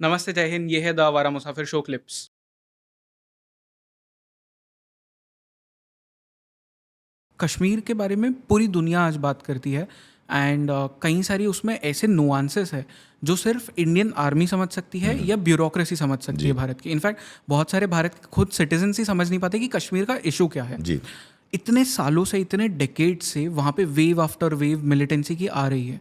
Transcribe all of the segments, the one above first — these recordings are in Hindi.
नमस्ते, जय हिंद। ये है द आवारा मुसाफिर शो क्लिप्स। कश्मीर के बारे में पूरी दुनिया आज बात करती है एंड कई सारी उसमें ऐसे नुआंसेस है जो सिर्फ इंडियन आर्मी समझ सकती है या ब्यूरोक्रेसी समझ सकती है जी। भारत की। इनफैक्ट बहुत सारे भारत के खुद सिटीजन ही समझ नहीं पाते कि कश्मीर का इशू क्या है। जी। इतने सालों से, इतने डेकेड से वहाँ पे वेव आफ्टर वेव मिलिटेंसी की आ रही है।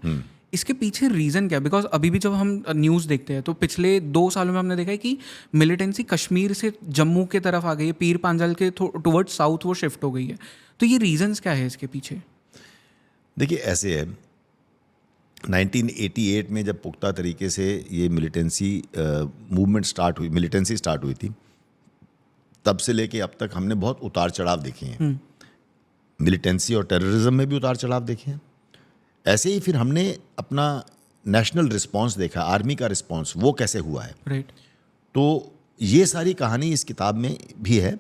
इसके पीछे रीज़न क्या है? बिकॉज अभी भी जब हम न्यूज़ देखते हैं तो पिछले 2 सालों में हमने देखा है कि मिलिटेंसी कश्मीर से जम्मू के तरफ आ गई है, पीर पांजाल के टुवर्ड्स साउथ वो शिफ्ट हो गई है। तो ये रीजंस क्या है इसके पीछे? देखिए ऐसे है, 1988 में जब पुख्ता तरीके से ये मिलिटेंसी मूवमेंट स्टार्ट हुई, मिलिटेंसी स्टार्ट हुई थी, तब से लेके अब तक हमने बहुत उतार चढ़ाव देखे हैं। मिलिटेंसी और टेररिज्म में भी उतार चढ़ाव देखे हैं। ऐसे ही फिर हमने अपना नेशनल रिस्पांस देखा, आर्मी का रिस्पांस वो कैसे हुआ है। राइट। तो ये सारी कहानी इस किताब में भी है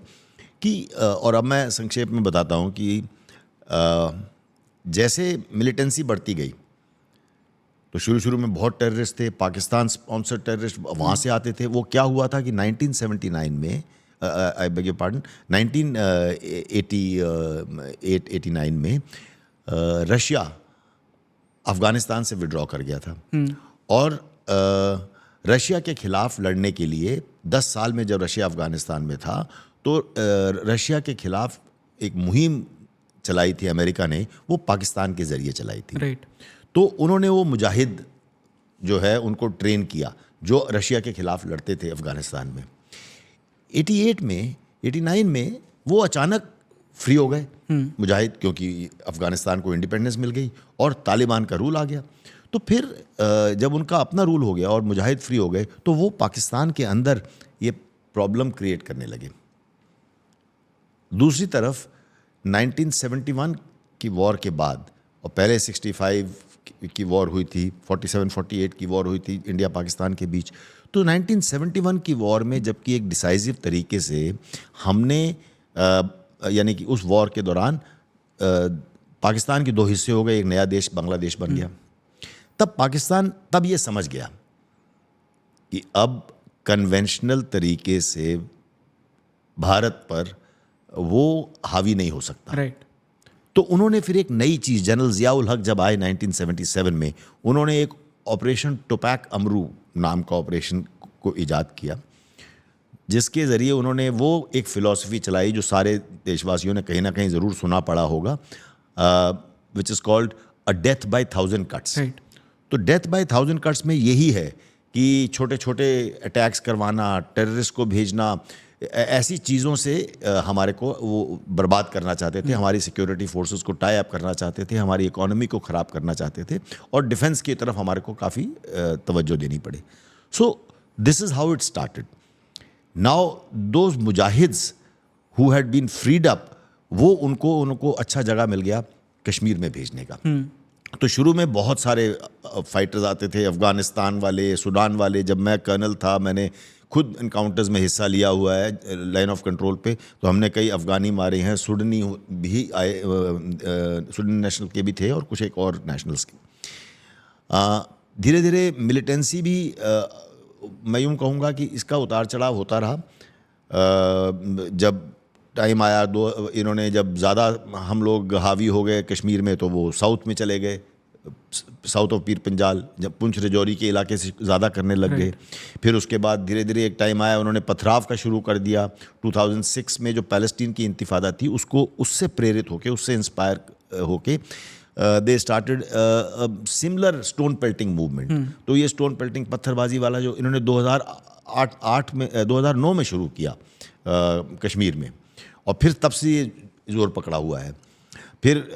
कि और अब मैं संक्षेप में बताता हूँ कि जैसे मिलिटेंसी बढ़ती गई तो शुरू में बहुत टेररिस्ट थे, पाकिस्तान स्पॉन्सर्ड टेररिस्ट वहाँ से आते थे। वो क्या हुआ था कि 1979 में, आई बेग योर पार्डन, 1989 में रशिया अफ़गानिस्तान से विड्रॉ कर गया था। और रशिया के खिलाफ लड़ने के लिए 10 साल में जब रशिया अफ़गानिस्तान में था तो रशिया के खिलाफ एक मुहिम चलाई थी अमेरिका ने, वो पाकिस्तान के ज़रिए चलाई थी। राइट। तो उन्होंने वो मुजाहिद जो है उनको ट्रेन किया जो रशिया के खिलाफ लड़ते थे अफ़गानिस्तान में। 89 में वो अचानक फ्री हो गए मुजाहिद, क्योंकि अफ़गानिस्तान को इंडिपेंडेंस मिल गई और तालिबान का रूल आ गया। तो फिर जब उनका अपना रूल हो गया और मुजाहिद फ्री हो गए तो वो पाकिस्तान के अंदर ये प्रॉब्लम क्रिएट करने लगे। दूसरी तरफ 1971 की वॉर के बाद, और पहले 65 की वॉर हुई थी, 47-48 की वॉर हुई थी इंडिया पाकिस्तान के बीच। तो 1971 की वॉर में जबकि एक डिसाइसिव तरीके से हमने यानी कि उस वॉर के दौरान पाकिस्तान के 2 हिस्से हो गए, एक नया देश बांग्लादेश बन गया। तब पाकिस्तान तब ये समझ गया कि अब कन्वेंशनल तरीके से भारत पर वो हावी नहीं हो सकता। राइट। तो उन्होंने फिर एक नई चीज़, जनरल ज़ियाउल हक जब आए 1977 में, उन्होंने एक ऑपरेशन टोपैक अमरू नाम का ऑपरेशन को ईजाद किया, जिसके ज़रिए उन्होंने वो एक फ़िलॉसफी चलाई जो सारे देशवासियों ने कहीं ना कहीं ज़रूर सुना पड़ा होगा, which is called a death by 1000 cuts. Right. तो डेथ बाय 1000 कट्स में यही है कि छोटे छोटे अटैक्स करवाना, टेररिस्ट को भेजना, ऐसी चीज़ों से हमारे को वो बर्बाद करना चाहते थे, हमारी सिक्योरिटी फोर्सेस को टाई अप करना चाहते थे, हमारी इकोनॉमी को ख़राब करना चाहते थे, और डिफेंस की तरफ हमारे को काफ़ी तवज्जो देनी पड़ी। So this is how it started. Now those mujahids who had been freed up, वो उनको अच्छा जगह मिल गया कश्मीर में भेजने का। तो शुरू में बहुत सारे फाइटर्स आते थे, अफ़गानिस्तान वाले, सूडान वाले। जब मैं कर्नल था, मैंने खुद इनकाउंटर्स में हिस्सा लिया हुआ है लाइन ऑफ कंट्रोल पे, तो हमने कई अफ़गानी मारे हैं, सूडानी भी आए, सूडान नेशनल के भी थे और कुछ एक और नेशनल्स के। धीरे धीरे मिलिटेंसी भी मैं यूँ कहूँगा कि इसका उतार चढ़ाव होता रहा। जब टाइम आया इन्होंने जब ज़्यादा हम लोग हावी हो गए कश्मीर में, तो वो साउथ में चले गए, साउथ ऑफ पीर पंजाल, जब पुंछ रजौरी के इलाके से ज़्यादा करने लग गए। फिर उसके बाद धीरे धीरे एक टाइम आया, उन्होंने पथराव का शुरू कर दिया। 2006 में जो पैलेस्टीन की इंतिफादा थी, उससे प्रेरित होके, उससे इंस्पायर होके they started similar stone pelting movement. तो ये स्टोन पेल्टिंग, पत्थरबाजी वाला जो इन्होंने 2009 में शुरू किया कश्मीर में, और फिर तब से ये जोर पकड़ा हुआ है। फिर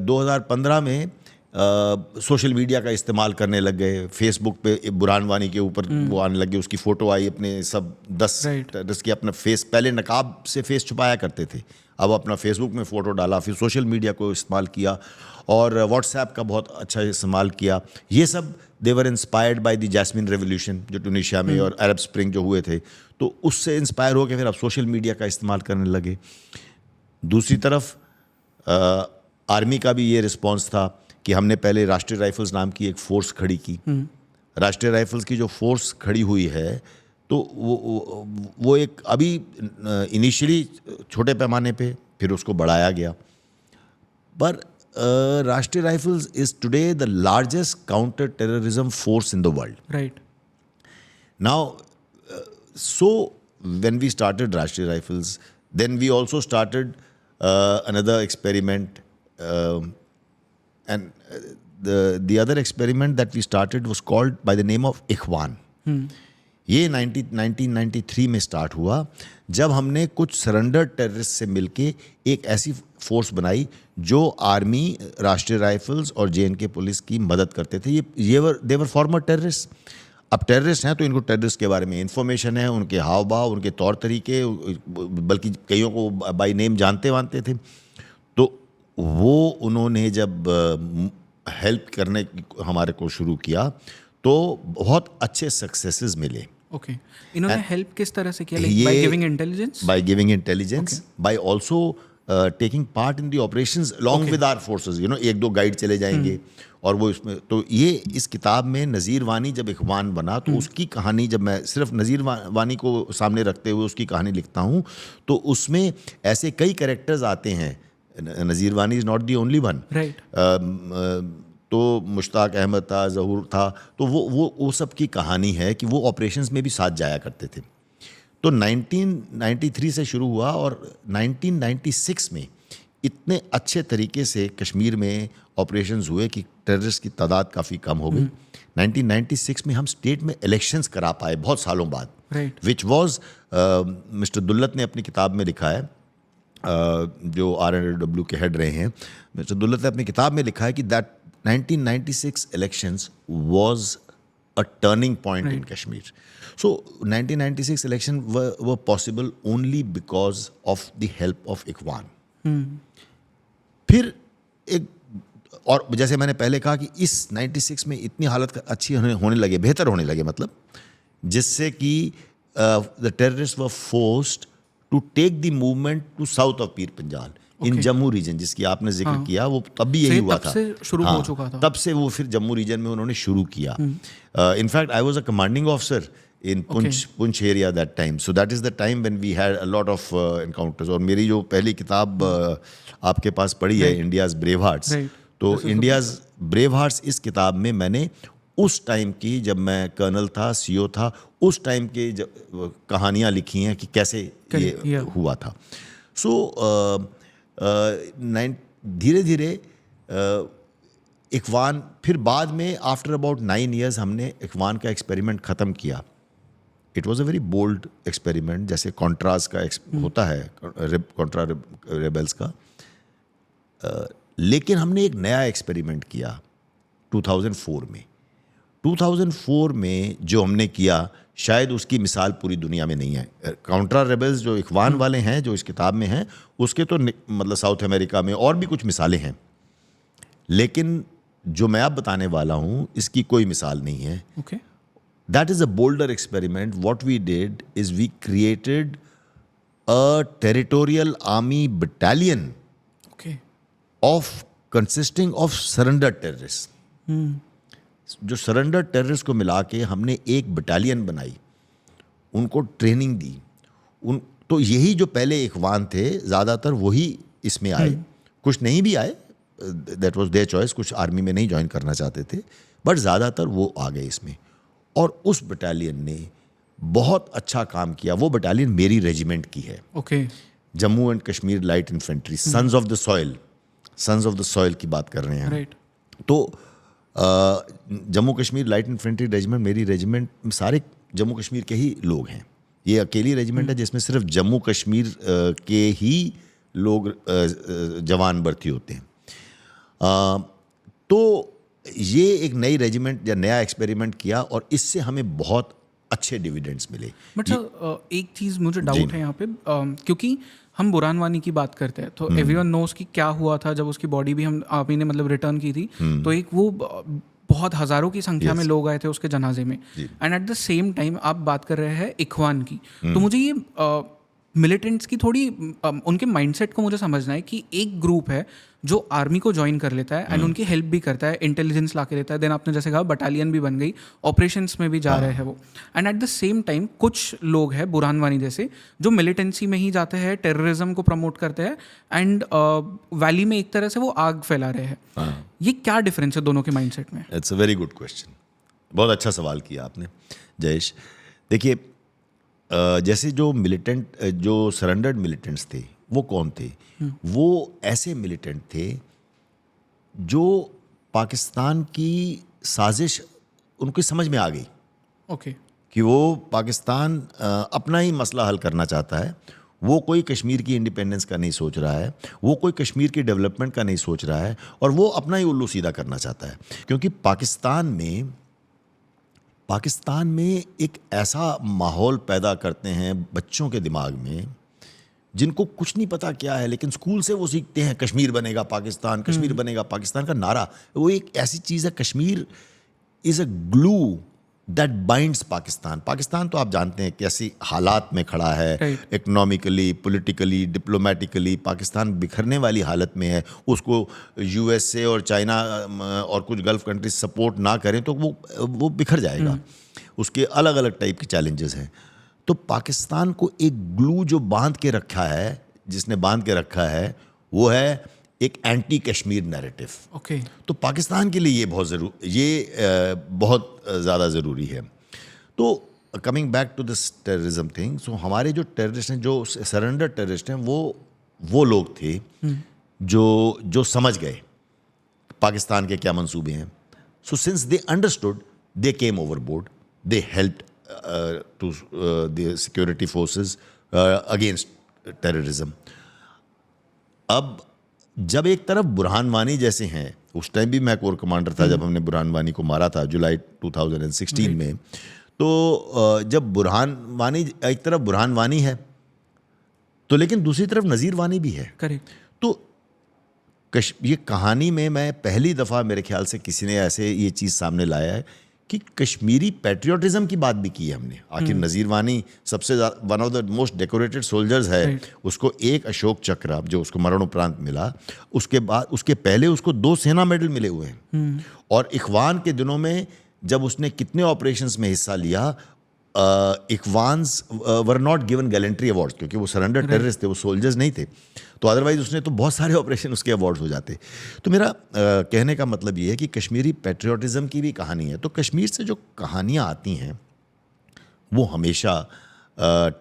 2015 में सोशल मीडिया का इस्तेमाल करने लग गए। फेसबुक पे बुरहान वानी के ऊपर वो आने लगे, उसकी फ़ोटो आई, अपने सब 10 टेररिस्ट की अपना फेस, पहले नकाब से फेस छुपाया करते थे, अब अपना फेसबुक में फ़ोटो डाला। फिर सोशल मीडिया को इस्तेमाल किया और व्हाट्सएप का बहुत अच्छा इस्तेमाल किया। ये सब they were inspired by the jasmine revolution जो ट्यूनीशिया में, और अरब स्प्रिंग जो हुए थे, तो उससे इंस्पायर होकर फिर अब सोशल मीडिया का इस्तेमाल करने लगे। दूसरी तरफ आर्मी का भी ये रिस्पॉन्स था कि हमने पहले राष्ट्रीय राइफल्स नाम की एक फ़ोर्स खड़ी की, राष्ट्रीय राइफल्स की जो फोर्स खड़ी हुई है, तो वो एक अभी इनिशियली छोटे पैमाने पे, फिर उसको बढ़ाया गया, पर राष्ट्रीय rifles is today the largest counter terrorism force in the world. Right. Now, so when we started Rashtriya Rifles, then we also started another experiment, and the other experiment that we started was called by the name of Ikhwan. ये 1993 में स्टार्ट हुआ, जब हमने कुछ सरेंडर टेररिस्ट से मिलके एक ऐसी फोर्स बनाई जो आर्मी, राष्ट्रीय राइफल्स और JNK पुलिस की मदद करते थे. दे वर फॉर्मर टेररिस्ट. अब टेररिस्ट हैं तो इनको टेररिस्ट के बारे में इंफॉर्मेशन है, उनके हाव भाव, उनके तौर तरीके, बल्कि कईयों को बाय नेम जानते वानते थे. तो वो उन्होंने जब हेल्प करने हमारे को शुरू किया तो बहुत अच्छे सक्सेसेस मिले. ओके. इन्होंने हेल्प किस तरह से किया? Like by giving intelligence? By giving intelligence, by also taking part in the operations along with our forces. एक दो गाइड चले जाएंगे और वो इसमें. तो ये इस किताब में नज़ीर वानी जब इखवान बना तो उसकी कहानी, जब मैं सिर्फ नज़ीर वानी को सामने रखते हुए उसकी कहानी लिखता हूँ, तो उसमें ऐसे कई कैरेक्टर्स आते हैं. नज़ीर वानी is not the only one. Right. तो मुश्ताक अहमद था, ज़हूर था, तो वो सब की कहानी है कि वो ऑपरेशंस में भी साथ जाया करते थे. तो 1993 से शुरू हुआ और 1996 में इतने अच्छे तरीके से कश्मीर में ऑपरेशंस हुए कि टेररिस्ट की तादाद काफ़ी कम हो गई. 1996 में हम स्टेट में इलेक्शंस करा पाए बहुत सालों बाद. Right. Which was mister Dulat ने अपनी किताब में लिखा है, जो RNW के हेड रहे हैं, मिस्टर दुल्लत ने अपनी किताब में लिखा है कि that 1996 elections was a turning point in Kashmir. So 1996 election were possible only because of the help of Ikhwan. फिर एक और जैसे मैंने पहले कहा कि इस 96 में इतनी हालत अच्छी होने लगे, बेहतर होने लगे, मतलब जिससे कि the terrorists were forced to take the movement to south of Pir Panjal in Jammu reason, जिसकी आपने जिक्र किया, वो तब भी यही हुआ था. तब से शुरू हो चुका था. तब से वो फिर जम्मू रीजन में उन्होंने शुरू किया. In fact I was a commanding officer in Poonch area that time. So that is the time when we had a lot of encounters. और मेरी जो पहली किताब आपके पास पड़ी है, इंडियाज ब्रेव हार्ट्स, तो इंडियाज ब्रेव हार्ट्स, इस किताब में मैंने उस टाइम की, जब मैं कर्नल था, CO था, उस टाइम के कहानियाँ लिखी हैं कि कैसे ये हुआ था. सो धीरे धीरे इखवान, फिर बाद में आफ्टर अबाउट 9 years हमने इखवान का एक्सपेरिमेंट ख़त्म किया. It was a very bold experiment, जैसे कॉन्ट्रास का होता है, कॉन्ट्रा रेबल्स का. लेकिन हमने एक नया एक्सपेरिमेंट किया 2004 में. 2004 में जो हमने किया, शायद उसकी मिसाल पूरी दुनिया में नहीं है. काउंटर रेबल्स जो इखवान वाले हैं, जो इस किताब में हैं, उसके तो मतलब साउथ अमेरिका में और भी कुछ मिसालें हैं, लेकिन जो मैं अब बताने वाला हूँ इसकी कोई मिसाल नहीं है. Okay. That is a bolder experiment. What we did is we created a territorial army battalion of consisting of surrender terrorist. जो सरेंडर टेररिस्ट को मिला के हमने एक बटालियन बनाई, उनको ट्रेनिंग दी. तो यही जो पहले इखवान थे, ज़्यादातर वही इसमें आए. कुछ नहीं भी आए, दैट वाज देयर चॉइस, कुछ आर्मी में नहीं ज्वाइन करना चाहते थे, बट ज़्यादातर वो आ गए इसमें. और उस बटालियन ने बहुत अच्छा काम किया. वो बटालियन मेरी रेजिमेंट की है. Okay. Jammu and Kashmir light infantry, sons of the soil, sons of the soil की बात कर रहे हैं. राइट. तो Jammu Kashmir light infantry regiment, मेरी रेजिमेंट सारे जम्मू कश्मीर के ही लोग हैं. ये अकेली रेजिमेंट है जिसमें सिर्फ जम्मू कश्मीर के ही लोग जवान भर्ती होते हैं. तो ये एक नई रेजिमेंट या नया एक्सपेरिमेंट किया और इससे हमें बहुत अच्छे डिविडेंड्स मिले. बट सर, एक चीज़ मुझे डाउट है यहाँ पे, क्योंकि हम बुरहान वानी की बात करते हैं तो एवरीवन नोस कि क्या हुआ था जब उसकी बॉडी भी हम आप ही ने मतलब रिटर्न की थी. तो एक वो बहुत हज़ारों की संख्या में लोग आए थे उसके जनाजे में. And at the same time आप बात कर रहे हैं इखवान की. तो मुझे ये मिलिटेंट्स की थोड़ी उनके माइंडसेट को मुझे समझना है कि एक ग्रुप है जो आर्मी को ज्वाइन कर लेता है एंड उनकी हेल्प भी करता है, इंटेलिजेंस ला के देता है, देन आपने जैसे कहा बटालियन भी बन गई, ऑपरेशंस में भी जा रहे हैं वो, and at the same time कुछ लोग हैं बुरहान वानी जैसे जो मिलिटेंसी में ही जाते हैं, टेररिज्म को प्रमोट करते हैं एंड वैली में एक तरह से वो आग फैला रहे हैं। ये क्या डिफरेंस है दोनों के माइंडसेट में? It's a very good question, बहुत अच्छा सवाल किया आपने जयेश। देखिए, जैसे जो मिलिटेंट, जो सरेंडर्ड मिलिटेंट्स थे वो कौन थे? वो ऐसे मिलिटेंट थे जो पाकिस्तान की साजिश उनकी समझ में आ गई ओके कि वो पाकिस्तान अपना ही मसला हल करना चाहता है, वो कोई कश्मीर की इंडिपेंडेंस का नहीं सोच रहा है, वो कोई कश्मीर की डेवलपमेंट का नहीं सोच रहा है, और वो अपना ही उल्लू सीधा करना चाहता है। क्योंकि पाकिस्तान में एक ऐसा माहौल पैदा करते हैं बच्चों के दिमाग में जिनको कुछ नहीं पता क्या है, लेकिन स्कूल से वो सीखते हैं कश्मीर बनेगा पाकिस्तान, कश्मीर बनेगा पाकिस्तान का नारा। वो एक ऐसी चीज़ है, Kashmir is a glue that binds Pakistan. Pakistan तो आप जानते हैं कैसी हालात में खड़ा है, इकोनॉमिकली, पॉलिटिकली, डिप्लोमेटिकली पाकिस्तान बिखरने वाली हालत में है। उसको यूएसए और चाइना और कुछ गल्फ कंट्रीज सपोर्ट ना करें तो वो बिखर जाएगा। उसके अलग अलग टाइप के चैलेंजेस हैं। तो पाकिस्तान को एक ग्लू जो बांध के रखा है, जिसने बांध के रखा है, वो है एक एंटी कश्मीर नैरेटिव। ओके तो पाकिस्तान के लिए ये बहुत ज़्यादा ज़रूरी है। तो coming back to this terrorism thing, so हमारे जो टेररिस्ट हैं, जो सरेंडर टेररिस्ट हैं, वो लोग थे जो समझ गए पाकिस्तान के क्या मंसूबे हैं। So since they understood, they came overboard, they helped to the security forces against terrorism. अब जब एक तरफ बुरहान वानी जैसे हैं, उस टाइम भी मैं कोर कमांडर था जब हमने बुरहान वानी को मारा था जुलाई 2016 में। तो जब बुरहान वानी, एक तरफ बुरहान वानी है तो लेकिन दूसरी तरफ नज़ीर वानी भी है। करेक्ट। तो ये कहानी में मैं पहली दफ़ा मेरे ख्याल से किसी ने ऐसे ये चीज़ सामने लाया है कि कश्मीरी पैट्रियोटिज्म की बात भी की है हमने। आखिर नज़ीर वानी सबसे one of the most decorated soldiers है। उसको एक अशोक चक्र जो उसको मरणोपरांत मिला, उसके बाद उसके पहले उसको 2 सेना मेडल मिले हुए हैं। और इख्वान के दिनों में जब उसने कितने ऑपरेशंस में हिस्सा लिया, Ikhwans were not given gallantry awards, क्योंकि वो सरेंडर टेररिस्ट थे, वो सोल्जर्स नहीं थे। तो अदरवाइज उसने तो बहुत सारे ऑपरेशन उसके अवार्ड्स हो जाते। तो मेरा कहने का मतलब ये है कि कश्मीरी पैट्रियोटिज्म की भी कहानी है। तो कश्मीर से जो कहानियाँ आती हैं वो हमेशा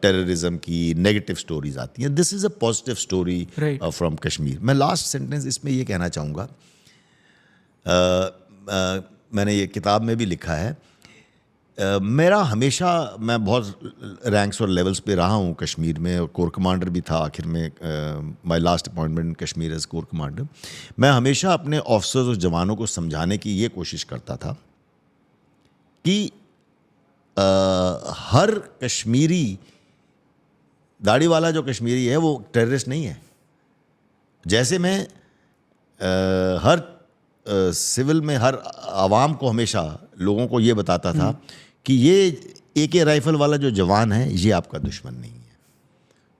टेररिज्म की नेगेटिव स्टोरीज आती हैं। This is a positive story from Kashmir. मैं लास्ट सेंटेंस इसमें ये कहना चाहूँगा, मैंने ये किताब में भी लिखा है, मेरा हमेशा, मैं बहुत रैंक्स और लेवल्स पे रहा हूँ कश्मीर में, और कोर कमांडर भी था आखिर में। My last appointment in Kashmir as corps commander. मैं हमेशा अपने ऑफिसर्स और जवानों को समझाने की ये कोशिश करता था कि हर कश्मीरी, दाढ़ी वाला जो कश्मीरी है वो टेररिस्ट नहीं है। जैसे मैं हर सिविल में हर आवाम को हमेशा लोगों को ये बताता था कि ये AK राइफल वाला जो जवान है ये आपका दुश्मन नहीं है।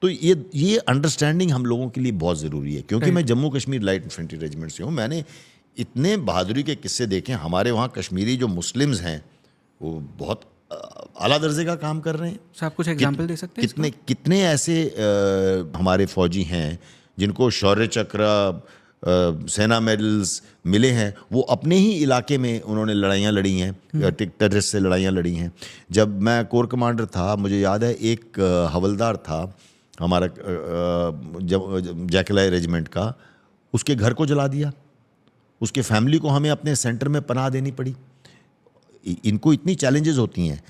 तो ये अंडरस्टैंडिंग हम लोगों के लिए बहुत ज़रूरी है। क्योंकि मैं Jammu Kashmir light infantry regiment से हूँ, मैंने इतने बहादुरी के किस्से देखे। हमारे वहाँ कश्मीरी जो मुस्लिम्स हैं वो बहुत आला दर्जे का काम कर रहे हैं। सर आप कुछ एग्जांपल दे सकते हैं? कितने ऐसे हमारे फौजी हैं जिनको शौर्य चक्र, सेना मेडल्स मिले हैं। वो अपने ही इलाके में उन्होंने लड़ाइयाँ लड़ी हैं, टेररिस्ट से लड़ाइयाँ लड़ी हैं। जब मैं कोर कमांडर था, मुझे याद है एक हवलदार था हमारा जैकलाई रेजिमेंट का, उसके घर को जला दिया, उसके फैमिली को हमें अपने सेंटर में पनाह देनी पड़ी। इनको इतनी चैलेंजेस होती हैं।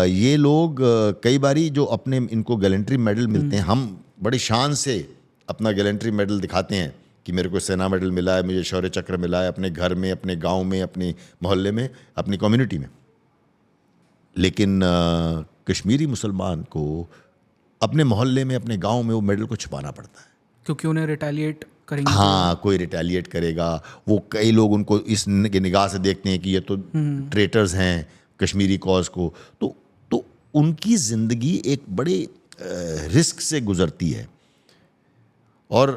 ये लोग कई बारी जो अपने इनको गैलेंट्री मेडल मिलते हैं, हम बड़ी शान से अपना गैलेंट्री मेडल दिखाते हैं कि मेरे को सेना मेडल मिला है, मुझे शौर्य चक्र मिला है, अपने घर में, अपने गांव में, अपने मोहल्ले में, अपनी कम्युनिटी में। लेकिन कश्मीरी मुसलमान को अपने मोहल्ले में, अपने गांव में वो मेडल को छुपाना पड़ता है, क्योंकि उन्हें रिटेलिएट करेंगे। हाँ, कोई रिटेलिएट करेगा। वो कई लोग उनको इस निगाह से देखते हैं कि ये तो ट्रेटर्स हैं कश्मीरी कॉज को। तो उनकी ज़िंदगी एक बड़े रिस्क से गुजरती है। और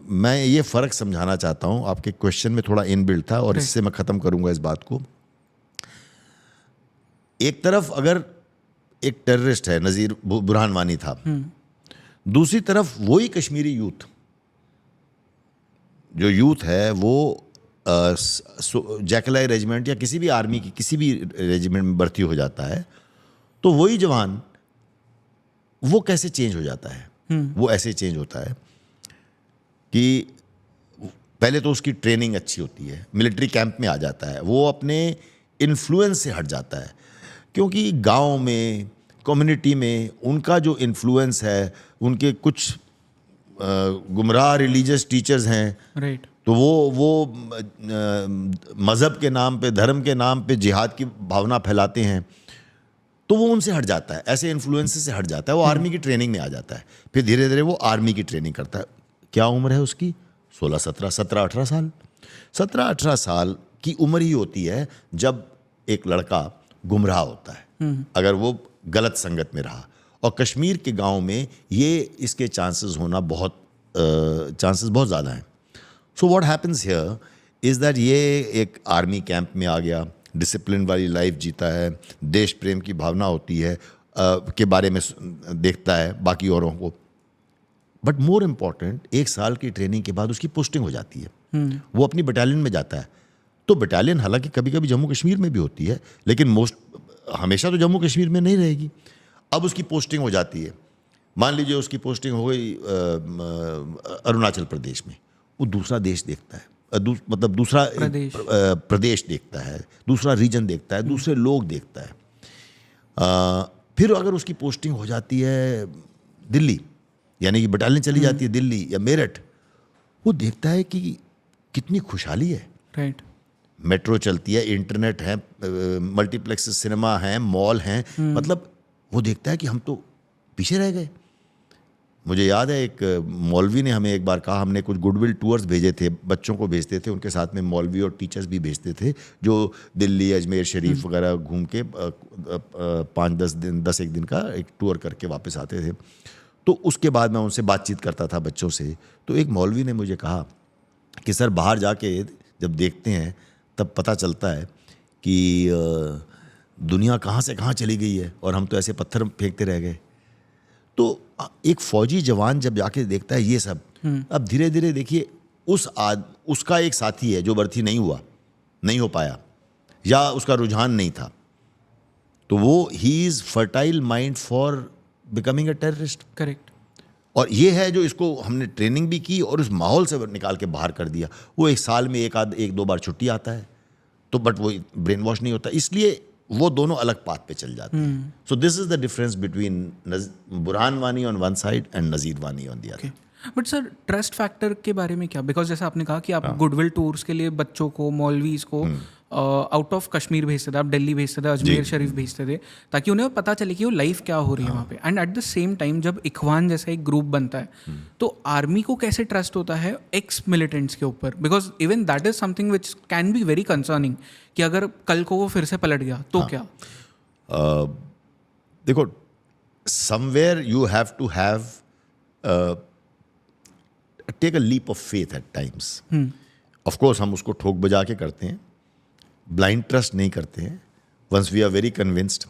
मैं ये फ़र्क समझाना चाहता हूँ, आपके क्वेश्चन में थोड़ा इनबिल्ट था और इससे मैं ख़त्म करूँगा इस बात को। एक तरफ अगर एक टेररिस्ट है, नज़ीर बुरहान वानी था, दूसरी तरफ वही कश्मीरी यूथ, जो यूथ है वो जैकलाई रेजिमेंट या किसी भी आर्मी की किसी भी रेजिमेंट में भर्ती हो जाता है, तो वही जवान वो कैसे चेंज हो जाता है? वो ऐसे चेंज होता है कि पहले तो उसकी ट्रेनिंग अच्छी होती है, मिलिट्री कैंप में आ जाता है, वो अपने इन्फ्लुएंस से हट जाता है, क्योंकि गांव में, कम्युनिटी में उनका जो इन्फ्लुएंस है, उनके कुछ गुमराह रिलीजियस टीचर्स हैं, राइट, तो वो मज़हब के नाम पे, धर्म के नाम पे जिहाद की भावना फैलाते हैं, तो वो उनसे हट जाता है, ऐसे इन्फ्लुएंस से हट जाता है, वो आर्मी की ट्रेनिंग में आ जाता है, फिर धीरे धीरे वो आर्मी की ट्रेनिंग करता है। क्या उम्र है उसकी? 17-18 साल। 17-18 साल की उम्र ही होती है जब एक लड़का गुमराह होता है, अगर वो गलत संगत में रहा। और कश्मीर के गांव में ये इसके चांसेस होना चांसेस बहुत ज़्यादा हैं। So what happens here is that ये एक आर्मी कैंप में आ गया, डिसिप्लिन वाली लाइफ जीता है, देश प्रेम की भावना होती है, के बारे में देखता है बाकी औरों को। बट मोर इम्पॉर्टेंट, 1 साल की ट्रेनिंग के बाद उसकी पोस्टिंग हो जाती है, वो अपनी बटालियन में जाता है। तो बटालियन हालांकि कभी कभी जम्मू कश्मीर में भी होती है, लेकिन हमेशा तो जम्मू कश्मीर में नहीं रहेगी। अब उसकी पोस्टिंग हो जाती है, मान लीजिए उसकी पोस्टिंग हो गई अरुणाचल प्रदेश में, वो दूसरा देश देखता है, मतलब दूसरा प्रदेश देखता है, दूसरा रीजन देखता है, दूसरे लोग देखता है। फिर अगर उसकी पोस्टिंग हो जाती है दिल्ली, यानी कि बटालियन चली जाती है दिल्ली या मेरठ, वो देखता है कि कितनी खुशहाली है, राइट, मेट्रो चलती है, इंटरनेट है, मल्टीप्लेक्स सिनेमा हैं, मॉल हैं, मतलब वो देखता है कि हम तो पीछे रह गए। मुझे याद है एक मौलवी ने हमें एक बार कहा, हमने कुछ गुडविल टूर्स भेजे थे, बच्चों को भेजते थे, उनके साथ में मौलवी और टीचर्स भी भेजते थे, जो दिल्ली, अजमेर शरीफ वगैरह घूम के 10-एक दिन का एक टूर करके वापस आते थे। तो उसके बाद मैं उनसे बातचीत करता था बच्चों से, तो एक मौलवी ने मुझे कहा कि सर बाहर जाके जब देखते हैं तब पता चलता है कि दुनिया कहाँ से कहाँ चली गई है और हम तो ऐसे पत्थर फेंकते रह गए। तो एक फौजी जवान जब जाके देखता है ये सब, अब धीरे धीरे देखिए उसका एक साथी है जो भर्ती नहीं हो पाया, या उसका रुझान नहीं था, तो वो he is fertile mind for becoming a terrorist. Correct. और ये है जो इसको हमने ट्रेनिंग भी की और उस माहौल से निकाल के बाहर कर दिया। वो 1 साल में 1-2 बार छुट्टी आता है, तो बट वो ब्रेन वॉश नहीं होता, इसलिए वो दोनों अलग पाथ पे चल जाते हैं। So this is the difference between Burhan Wani on one side and नज़ीर वानी on the other. But sir trust factor के बारे में क्या? बिकॉज जैसे आपने कहा कि आप गुडविल टूर्स के लिए बच्चों को, मौलवीज को आउट ऑफ कश्मीर भेजते थे, आप दिल्ली भेजते थे, अजमेर शरीफ भेजते थे, ताकि उन्हें पता चले कि वो लाइफ क्या हो रही है वहाँ पे। And at the same time जब इखवान जैसा एक ग्रुप बनता है, तो आर्मी को कैसे ट्रस्ट होता है एक्स मिलिटेंट्स के ऊपर? Because even that is something which can be very concerning, कि अगर कल को वो फिर से पलट गया तो क्या? देखो, somewhere you have to have take a leap of faith at times. Of course हम उसको ठोक बजा के करते हैं, ब्लाइंड ट्रस्ट नहीं करते हैं। Once we are very convinced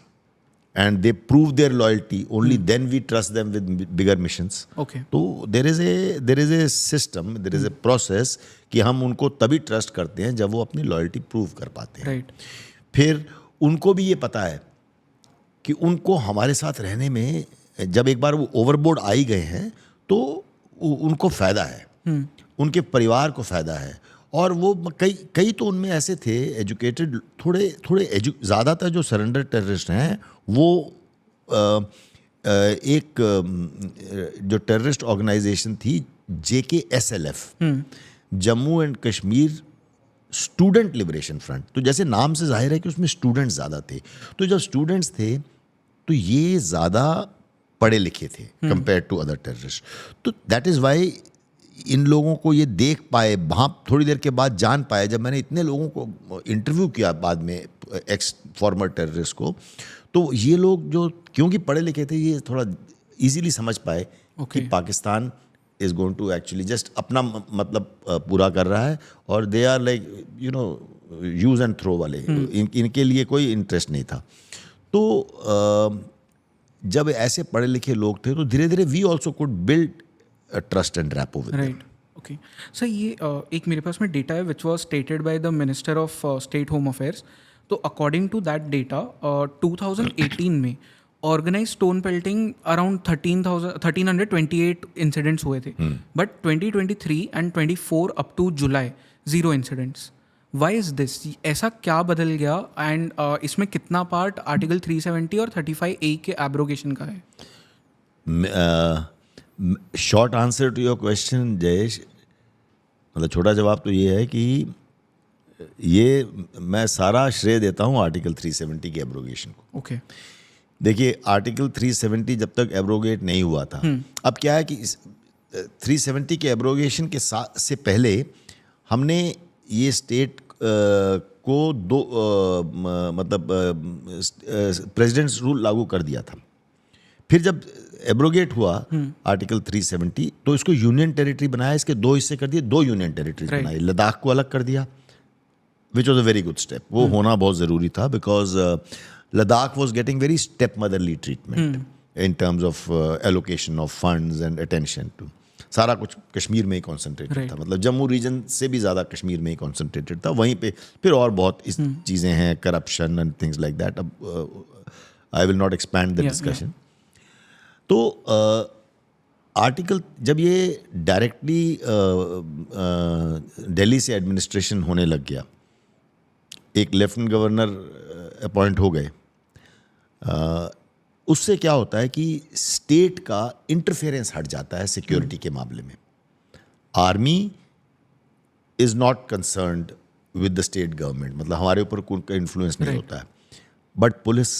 and they prove their loyalty, only then we trust them with bigger missions. तो there is a system, there is a process कि हम उनको तभी ट्रस्ट करते हैं जब वो अपनी लॉयल्टी प्रूव कर पाते हैं। राइट। फिर उनको भी ये पता है कि उनको हमारे साथ रहने में, जब एक बार वो ओवरबोर्ड आ ही गए हैं, तो उनको फ़ायदा है, उनके परिवार को फ़ायदा है। और वो कई तो उनमें ऐसे थे एजुकेटेड, थोड़े ज़्यादातर जो सरेंडर टेररिस्ट हैं वो एक जो टेररिस्ट ऑर्गेनाइजेशन थी JKSLF, Jammu and Kashmir student liberation front. तो जैसे नाम से जाहिर है कि उसमें स्टूडेंट्स ज़्यादा थे, तो जब स्टूडेंट्स थे तो ये ज़्यादा पढ़े लिखे थे कंपेयर टू अदर टेररिस्ट। तो दैट इज़ वाई इन लोगों को ये देख पाए, वहाँ थोड़ी देर के बाद जान पाए, जब मैंने इतने लोगों को इंटरव्यू किया बाद में, एक्स फॉर्मर टेररिस्ट को, तो ये लोग जो क्योंकि पढ़े लिखे थे, ये थोड़ा इजीली समझ पाए कि Pakistan is going to actually just अपना मतलब पूरा कर रहा है, और they are like you know use and throw वाले, इनके लिए कोई इंटरेस्ट नहीं था। तो जब ऐसे पढ़े लिखे लोग थे तो धीरे धीरे we also could build trust and rapport with right. Okay sir, ये एक मेरे पास में डेटा है which was stated by the minister of state home affairs. तो अकॉर्डिंग टू दैट डेटा 2018 में organise stone pelting around 1328 incidents हुए थे, but 2023 and 24 up to July 0 incidents. Why is this? ऐसा क्या बदल गया? एंड इसमें कितना पार्ट आर्टिकल 370 और 35A के एब्रोगेशन का है? Short answer to your question Jayesh, मतलब छोटा जवाब तो ये है कि ये मैं सारा श्रेय देता हूँ आर्टिकल 370 के एब्रोगेशन को। ओके देखिए, आर्टिकल 370 जब तक एब्रोगेट नहीं हुआ था, अब क्या है कि 370 के एब्रोगेशन के से पहले हमने ये स्टेट को दो मतलब प्रेसिडेंट्स रूल लागू कर दिया था। फिर जब एब्रोगेट हुआ आर्टिकल 370, तो इसको यूनियन टेरिटरी बनाया, इसके दो हिस्से कर दिए, 2 यूनियन टेरिटरीज बनाई, लद्दाख को अलग कर दिया, which was a very good step. वो होना बहुत ज़रूरी था, because Ladakh was getting very step motherly treatment in terms of allocation of funds and attention to, सारा कुछ कश्मीर में ही कॉन्सेंट्रेटेड था, मतलब जम्मू रीजन से भी ज़्यादा कश्मीर में ही कॉन्सेंट्रेटेड था। वहीं पे फिर और बहुत इस चीज़ें हैं, corruption and things like that. अब I will not expand the discussion. तो आर्टिकल जब ये डायरेक्टली दिल्ली से एडमिनिस्ट्रेशन होने लग गया, एक लेफ्टिनेंट गवर्नर अपॉइंट हो गए, उससे क्या होता है कि स्टेट का इंटरफेरेंस हट जाता है सिक्योरिटी के मामले में। Army is not concerned with the state government, मतलब हमारे ऊपर कोई इन्फ्लुएंस नहीं होता है, but police,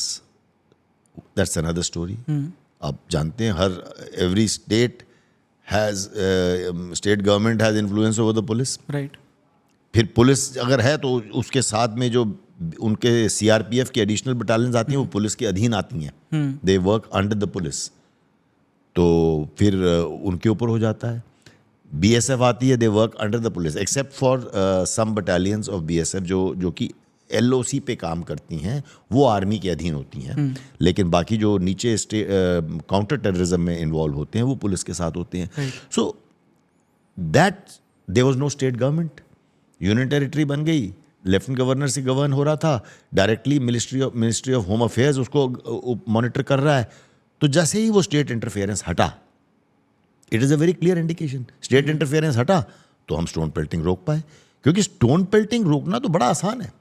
that's another story. आप जानते हैं हर every state has state government has influence over the police, right. फिर पुलिस अगर है तो उसके साथ में जो उनके सीआरपीएफ की एडिशनल बटालियंस आती हैं वो पुलिस के अधीन आती हैं, दे वर्क अंडर द पुलिस, तो फिर उनके ऊपर हो जाता है। बीएसएफ आती है, they work under the police, except for some battalions of BSF जो कि एलओसी पे काम करती हैं, वो आर्मी के अधीन होती हैं, लेकिन बाकी जो नीचे काउंटर टेररिज्म में इन्वॉल्व होते हैं वो पुलिस के साथ होते हैं। So that there was no state government, union territory बन गई, लेफ्टिनेंट गवर्नर से गवर्न हो रहा था, directly ministry of home affairs उसको मॉनिटर कर रहा है। तो जैसे ही वो स्टेट इंटरफेरेंस हटा, it is a very clear indication, state interference हटा तो हम स्टोन पेल्टिंग रोक पाए, क्योंकि स्टोन पेल्टिंग रोकना तो बड़ा आसान है।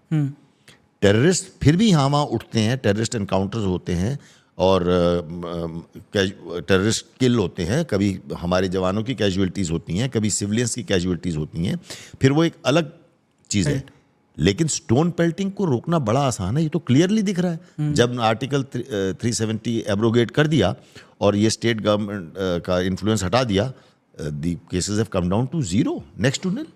टेररिस्ट फिर भी यहाँ वहाँ उठते हैं, टेररिस्ट एनकाउंटर्स होते हैं और टेररिस्ट किल होते हैं, कभी हमारे जवानों की कैजुअलिटीज़ होती हैं, कभी सिविलियंस की कैजुअलिटीज़ होती हैं, फिर वो एक अलग चीज़ है। लेकिन स्टोन पेल्टिंग को रोकना बड़ा आसान है, ये तो क्लियरली दिख रहा है। जब आर्टिकल 370 एब्रोगेट कर दिया और ये स्टेट गवर्नमेंट का इन्फ्लुएंस हटा दिया, the cases have come down to 0, next to nil.